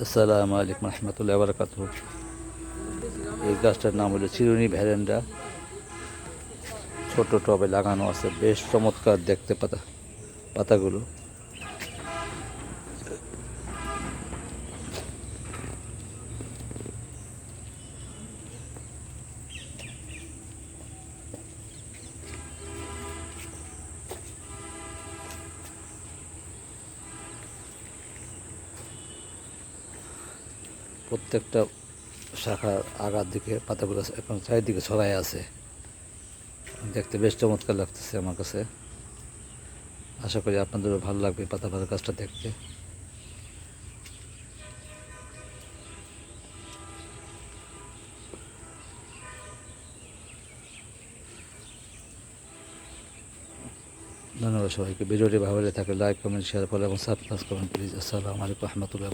আসসালামু আলাইকুম রহমতুল্লাহ বারকাতুহ। এই গাছটার নাম হলো চিরুনি ভ্যারেন্ডা। ছোট টবে লাগানো আছে, বেশ চমৎকার দেখতে পাতাগুলো। প্রত্যেকটা শাখার আগার দিকে পাতাগুলো এখন চারিদিকে ছড়ায় আছে, দেখতে বেশ চমৎকার লাগতেছে আমার কাছে। আশা করি আপনাদেরও ভালো লাগবে পাতাবাহার গাছটা দেখতে। ধন্যবাদ সবাইকে। ভিডিওটি ভালো লেগে থাকলে লাইক, কমেন্ট, শেয়ার করুন এবং সাবস্ক্রাইব করুন প্লিজ। আসসালামু আলাইকুম রহমতুল্লাহ।